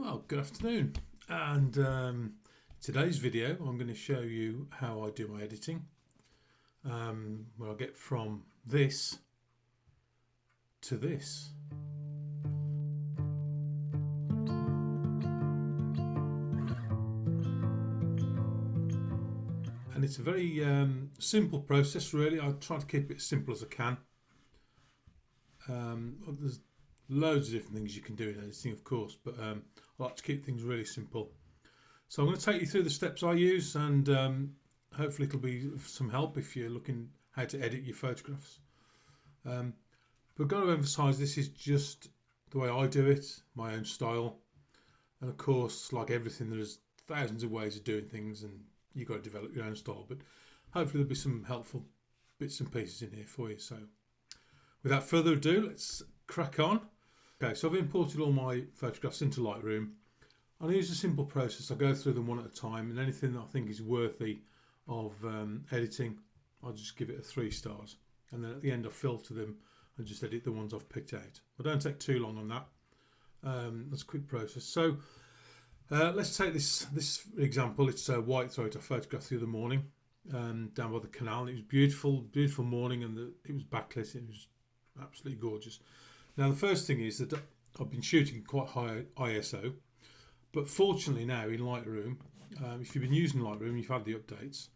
Well, good afternoon, and today's video I'm going to show you how I do my editing, where I get from this to this. And it's a very simple process really. I try to keep it as simple as I can. There's loads of different things you can do in editing, of course, but I like to keep things really simple. So I'm going to take you through the steps I use, and hopefully it'll be of some help if you're looking how to edit your photographs. But I've got to emphasise this is just the way I do it, my own style. And of course, like everything, there's thousands of ways of doing things and you've got to develop your own style. But hopefully there'll be some helpful bits and pieces in here for you. So without further ado, let's crack on. Okay, so I've imported all my photographs into Lightroom. I use a simple process. I go through them one at a time, and anything that I think is worthy of editing, I'll just give it a 3 stars. And then at the end I filter them and just edit the ones I've picked out. I don't take too long on that. That's a quick process. So let's take this example. It's a Whitethroat I photographed the other morning down by the canal. It was beautiful morning, and it was backlit. It was absolutely gorgeous. Now the first thing is that I've been shooting quite high ISO, but fortunately now in Lightroom, if you've been using Lightroom, you've had the updates,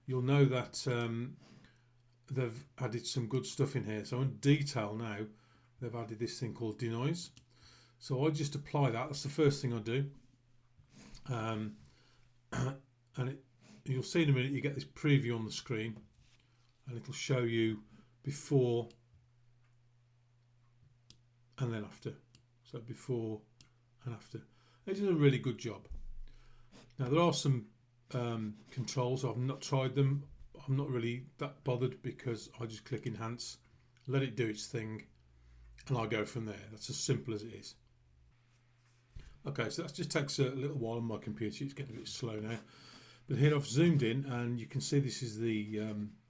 you'll know that they've added some good stuff in here. So in detail now, they've added this thing called denoise. So I just apply that. That's the first thing I do. And you'll see in a minute, you get this preview on the screen, and it'll show you before and then after. So before and after. It does a really good job. Now there are some controls. I've not tried them. I'm not really that bothered because I just click enhance, let it do its thing, and I go from there. That's as simple as it is. Okay, so that just takes a little while on my computer. It's getting a bit slow now. But here I've zoomed in, and you can see this is the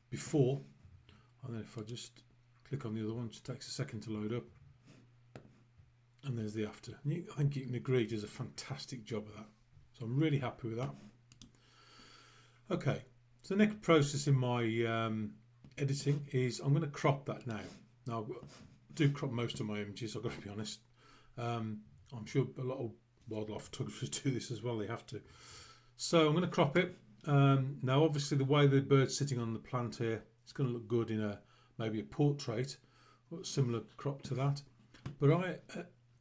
before. And then if I just click on the other one, it just takes a second to load up. And there's the after. And I think you can agree it does a fantastic job of that. So I'm really happy with that. Okay, so the next process in my editing is I'm going to crop that now. Now I do crop most of my images, I've got to be honest. I'm sure a lot of wildlife photographers do this as well, they have to. So I'm going to crop it. Now obviously the way the bird's sitting on the plant here, it's going to look good in maybe a portrait, or similar crop to that. But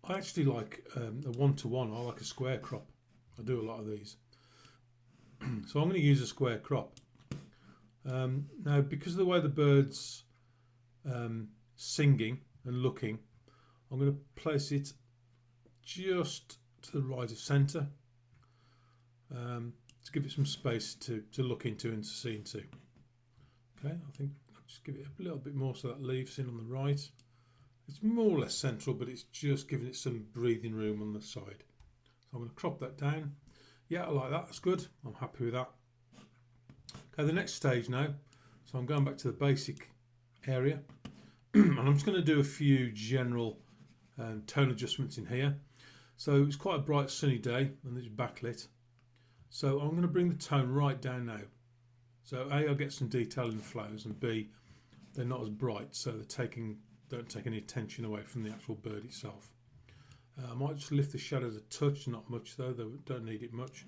I actually like a 1-to-1. I like a square crop. I do a lot of these. So I'm going to use a square crop. Now because of the way the bird's singing and looking, I'm going to place it just to the right of centre to give it some space to look into and to see into. Okay, I think I'll just give it a little bit more so that leaves in on the right. It's more or less central, but it's just giving it some breathing room on the side. So I'm going to crop that down. Yeah, I like that. That's good. I'm happy with that. Okay, the next stage now. So I'm going back to the basic area. And I'm just going to do a few general tone adjustments in here. So it's quite a bright sunny day and it's backlit. So I'm going to bring the tone right down now. So A, I'll get some detail in the flowers, and B, they're not as bright, so don't take any attention away from the actual bird itself. I might just lift the shadows a touch, not much though, they don't need it much.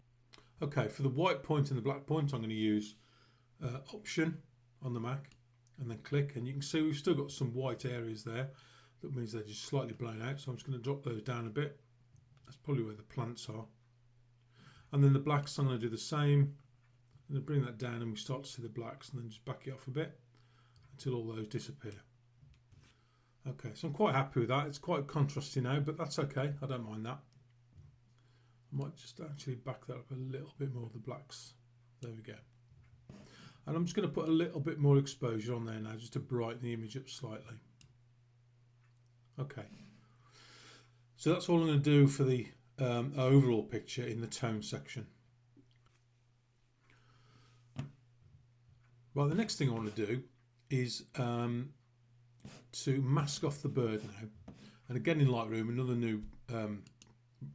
Okay, for the white point and the black point, I'm going to use Option on the Mac and then click, and you can see we've still got some white areas there. That means they're just slightly blown out, so I'm just going to drop those down a bit. That's probably where the plants are. And then the blacks, I'm going to do the same. I'm going to bring that down and we start to see the blacks, and then just back it off a bit until all those disappear. Okay, so I'm quite happy with that. It's quite contrasty now, but that's okay. I don't mind that. I might just actually back that up a little bit more, the blacks. There we go. And I'm just going to put a little bit more exposure on there now, just to brighten the image up slightly. Okay. So that's all I'm going to do for the overall picture in the tone section. Right, the next thing I want to do is to mask off the bird now. And again in Lightroom, another new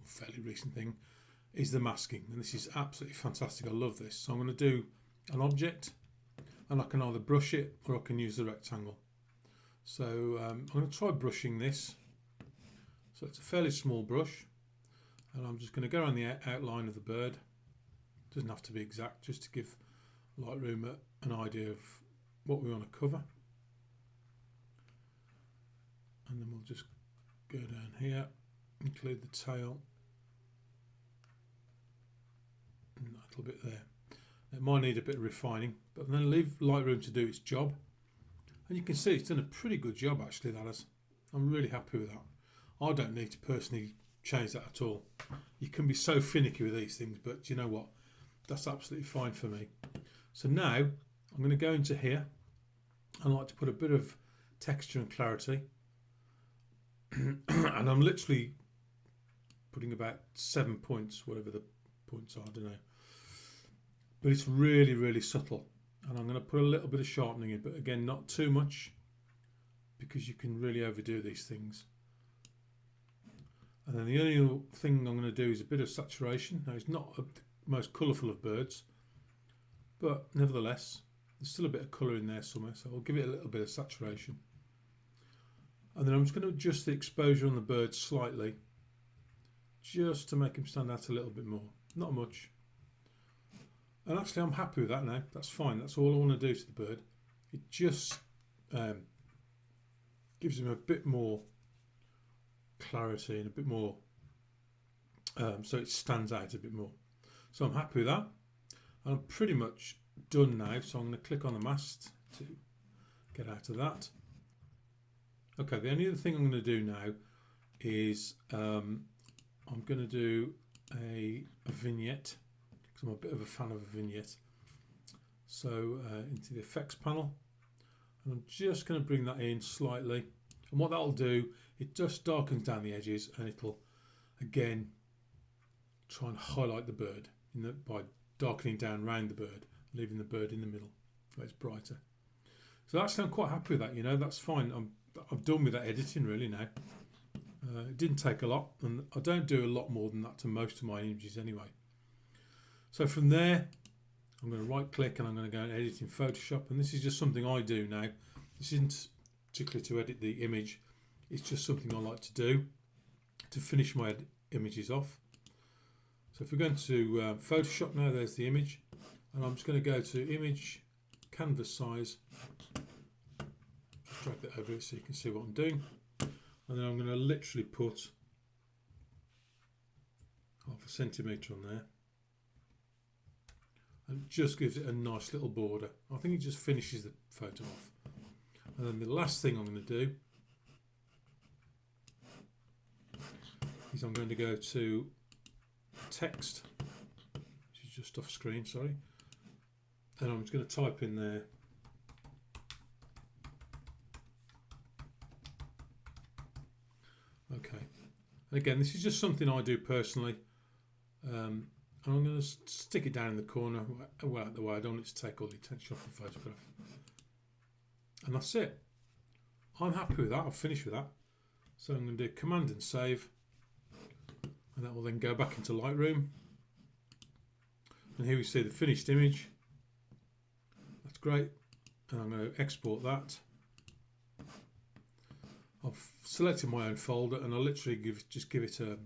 fairly recent thing, is the masking, and this is absolutely fantastic. I love this. So I'm going to do an object, and I can either brush it or I can use the rectangle. So I'm going to try brushing this. So it's a fairly small brush, and I'm just going to go around the outline of the bird. It doesn't have to be exact, just to give Lightroom an idea of what we want to cover. And then we'll just go down here, include the tail, and that little bit there. It might need a bit of refining, but then leave Lightroom to do its job. And you can see it's done a pretty good job actually, that has. I'm really happy with that. I don't need to personally change that at all. You can be so finicky with these things, but you know what? That's absolutely fine for me. So now I'm going to go into here. I like to put a bit of texture and clarity. And I'm literally putting about 7 points, whatever the points are, I don't know. But it's really, really subtle. And I'm going to put a little bit of sharpening in, but again, not too much, because you can really overdo these things. And then the only thing I'm going to do is a bit of saturation. Now, it's not the most colourful of birds, but nevertheless, there's still a bit of colour in there somewhere, so I'll give it a little bit of saturation. And then I'm just going to adjust the exposure on the bird slightly, just to make him stand out a little bit more. Not much. And actually I'm happy with that now. That's fine. That's all I want to do to the bird. It just gives him a bit more clarity and a bit more, so it stands out a bit more. So I'm happy with that. And I'm pretty much done now. So I'm going to click on the mast to get out of that. Okay, the only other thing I'm going to do now is I'm going to do a vignette, because I'm a bit of a fan of a vignette. So into the effects panel, and I'm just going to bring that in slightly. And what that'll do, it just darkens down the edges, and it'll again try and highlight the bird by darkening down around the bird, leaving the bird in the middle where it's brighter. So actually I'm quite happy with that, you know, that's fine. I've done with that editing really now. It didn't take a lot, and I don't do a lot more than that to most of my images anyway. So from there, I'm going to right click and I'm going to go and edit in Photoshop, and this is just something I do now. This isn't particularly to edit the image, it's just something I like to do to finish my images off. So if we go into Photoshop now, there's the image, and I'm just going to go to Image, Canvas Size, drag that over it so you can see what I'm doing, and then I'm going to literally put 0.5 centimetre on there, and it just gives it a nice little border. I think it just finishes the photo off. And then the last thing I'm going to do is I'm going to go to text, which is just off screen, sorry, and I'm just going to type in there okay. And again, this is just something I do personally, and I'm going to stick it down in the corner, well out the way. I don't want it to take all the attention off the photograph. And that's it. I'm happy with that. I've finished with that. So I'm going to do Command and Save, and that will then go back into Lightroom. And here we see the finished image. That's great. And I'm going to export that. I've selected my own folder, and I'll literally just give it a.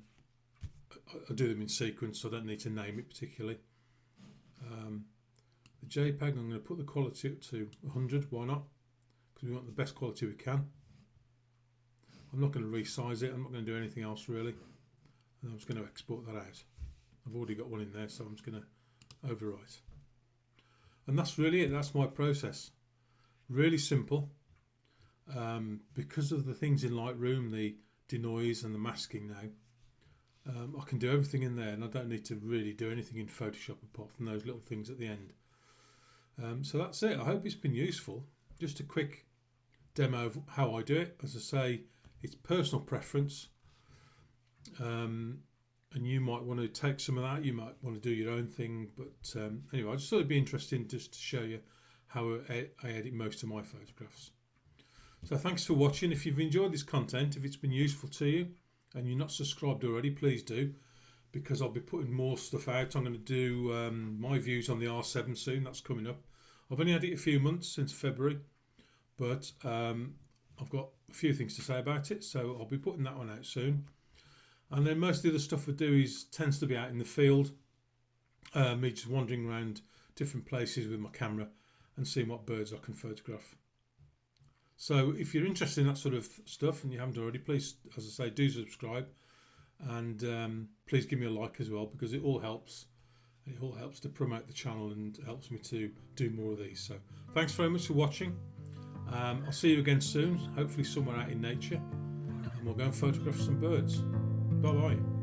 I do them in sequence, so I don't need to name it particularly. The JPEG, I'm going to put the quality up to 100. Why not? Because we want the best quality we can. I'm not going to resize it. I'm not going to do anything else really. And I'm just going to export that out. I've already got one in there, so I'm just going to overwrite. And that's really it. That's my process. Really simple. Because of the things in Lightroom, the denoise and the masking now, I can do everything in there, and I don't need to really do anything in Photoshop apart from those little things at the end. So that's it. I hope it's been useful. Just a quick demo of how I do it. As I say, it's personal preference, and you might want to take some of that, you might want to do your own thing, but anyway, I just thought it'd be interesting just to show you how I edit most of my photographs. So thanks for watching. If you've enjoyed this content, if it's been useful to you, and you're not subscribed already, please do, because I'll be putting more stuff out. I'm going to do my views on the R7 soon. That's coming up. I've only had it a few months, since February, but I've got a few things to say about it, so I'll be putting that one out soon. And then most of the other stuff I do tends to be out in the field, me just wandering around different places with my camera and seeing what birds I can photograph. So if you're interested in that sort of stuff and you haven't already, please, as I say, do subscribe, and please give me a like as well, because it all helps. It all helps to promote the channel and helps me to do more of these. So thanks very much for watching. I'll see you again soon, hopefully somewhere out in nature, and we'll go and photograph some birds. Bye bye.